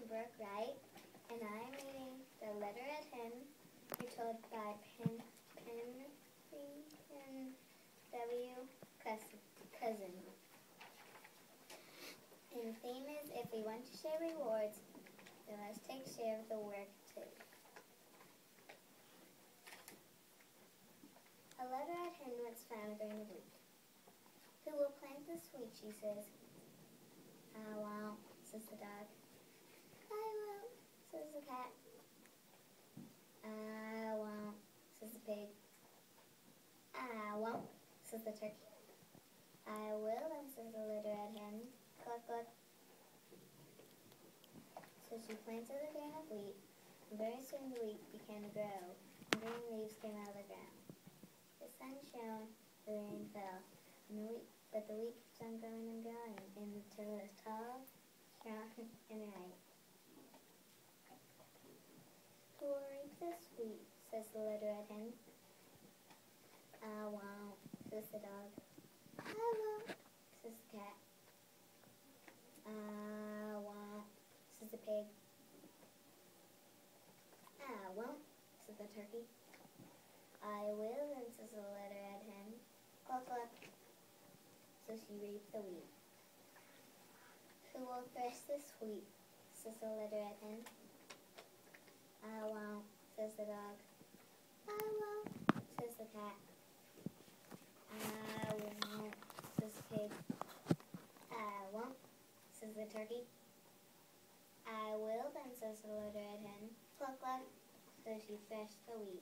Brooke, right? And I'm reading The Letter at Him, retold by Penn W. Cousin. And the theme is, if we want to share rewards, then let's take share of the work too. A letter at Hen was found during the week. Who will plant the sweet, she says. I won't, says the dog. I won't, says the cat. I won't, says the pig. I won't, says the turkey. I will, then says the letter at Hen. Cluck, cluck. So she planted a grain of wheat, and very soon the wheat began to grow, and green leaves came out of the ground. The sun shone, the rain fell, but the wheat keeps on growing and growing until it's tall, strong, and ripe. Who will reap this wheat, says the letter at Hen. I won't, says the dog. I won't, says the cat. I won't, says the pig. I won't, says the turkey. I will, then says the letter at Hen. Cluck, cluck. So she reaped the wheat. Who will thresh this wheat, says the letter at Hen. I won't, says the dog. I won't, says the cat. I won't, says the pig. I won't, says the turkey. I will, then says the letter at Hen. Cluck, cluck. So she threshed the wheat.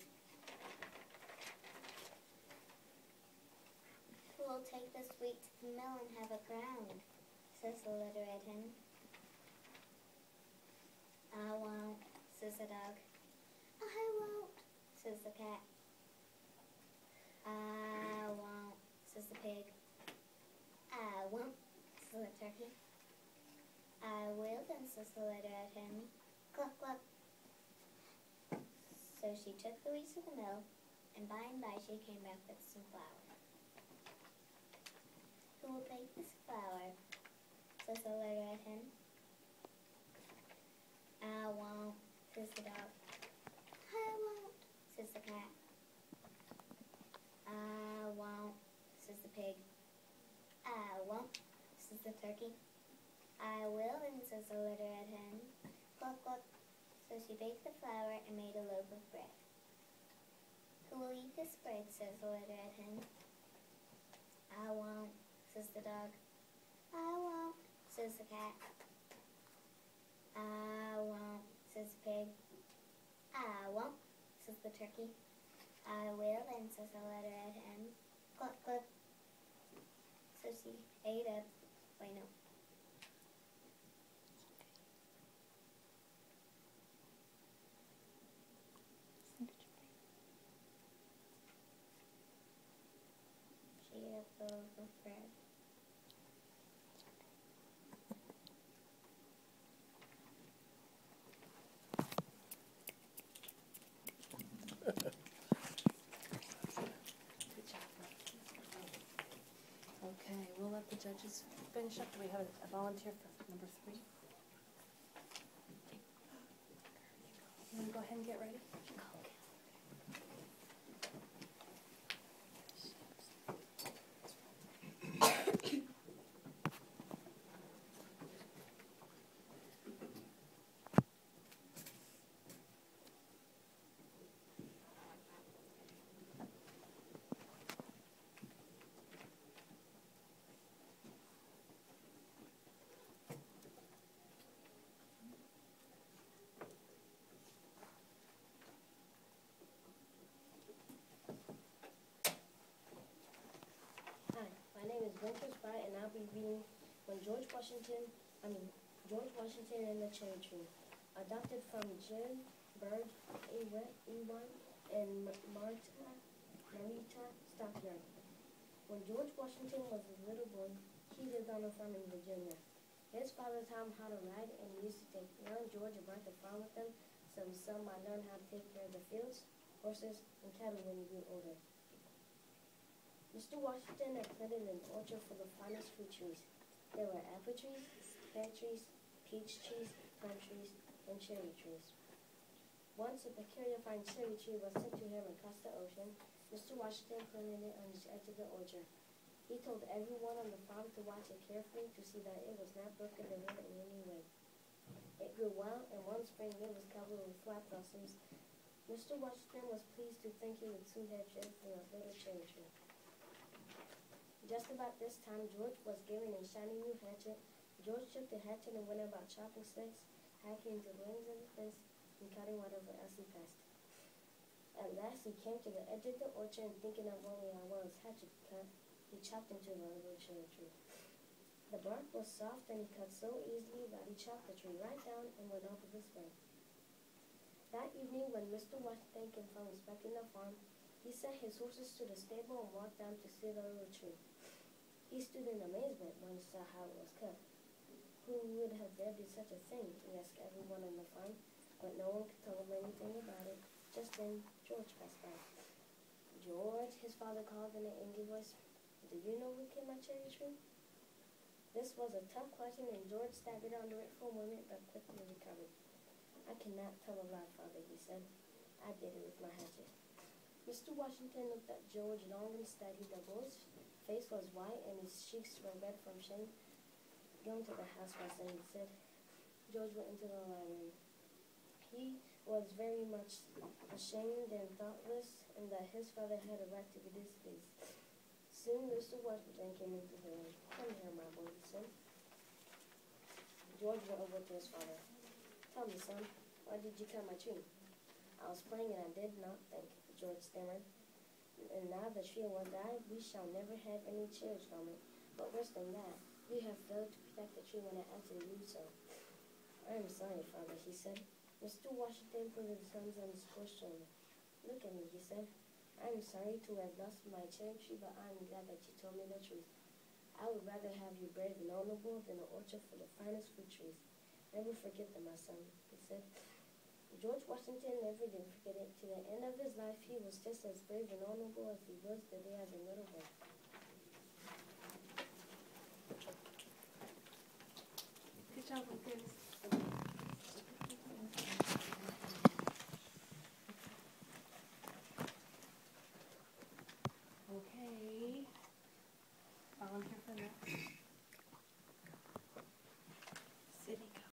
Who will take this wheat to the mill and have it ground, says the letter at Hen. I won't, says the dog. I won't, says the cat. I won't, says the pig. I won't, says the turkey. I will, then says the letter at Hen. Cluck, cluck. So she took the wheat to the mill, and by she came back with some flour. Who will bake this flour, says the letter at Hen. I won't, says the dog. I won't, says the cat. I won't, says the pig. I won't, says the turkey. I will, then says the letter at Hen. Cluck, cluck. So she baked the flour and made a loaf of bread. Who will eat this bread, says the letter at Hen. I won't, says the dog. I won't, says the cat. I won't, says the pig. I won't, says the turkey. I will, then says the letter at Hen. Cluck, cluck. So she ate up. Wait, no. She ate up the loaf of bread. Okay, we'll let the judges finish up. Do we have a volunteer for number 3? You want to go ahead and get ready? My name is Wenkers, and I'll be reading George Washington and the Cherry Tree, adopted from Jim Bird, A1, and Marita Stockyard. When George Washington was a little boy, he lived on a farm in Virginia. His father taught him how to ride, and he used to take young George about the farm with him, so his son might learn how to take care of the fields, horses, and cattle when he grew older. Mr. Washington had planted an orchard full of finest fruit trees. There were apple trees, pear trees, peach trees, pine trees, and cherry trees. Once a peculiar fine cherry tree was sent to him across the ocean. Mr. Washington planted it on the edge of the orchard. He told everyone on the farm to watch it carefully to see that it was not broken the wind in any way. It grew well, and one spring it was covered with white blossoms. Mr. Washington was pleased to think he would soon have shade from a little cherry tree. Just about this time, George was given a shiny new hatchet. George took the hatchet and went about chopping sticks, hacking the limbs of the fence, and cutting whatever else he passed. At last he came to the edge of the orchard, and thinking of only how well his hatchet could cut, he chopped into the little cherry tree. The bark was soft, and he cut so easily that he chopped the tree right down and went off with his friend. That evening, when Mr. Washington came from inspecting the farm, he sent his horses to the stable and walked down to see the little tree. He stood in amazement when he saw how it was cut. Who would have dared do such a thing? He asked everyone on the farm, but no one could tell him anything about it. Just then, George passed by. "George," his father called in an angry voice, "do you know who cut my cherry tree?" This was a tough question, and George staggered under it for a moment, but quickly recovered. "I cannot tell a lie, Father," he said. "I did it with my hatchet." Mr. Washington looked at George long and steady. The boy's face was white, and his cheeks were red from shame. "Go into the house, my son," he said. George went into the library. He was very much ashamed and thoughtless, and that his father had a right to be displeased. Soon Mr. Washington came into the room. "Come here, my boy," he said. George went over to his father. "Tell me, son, why did you cut my tree?" "I was playing and I did not think," George stammered. "And now the tree will die. We shall never have any cherries from it. But worse than that, you have failed to protect the tree when I asked you to do so." "I am sorry, Father," he said. Mr. Washington put his hands on his boy's shoulder. "Look at me," he said. "I am sorry to have lost my cherry tree, but I am glad that you told me the truth. I would rather have you brave and honorable than an orchard full of finest fruit trees. Never forget them, my son," he said. George Washington never did forget it. To the end of his life, he was just as brave and honorable as he was the day as a little boy.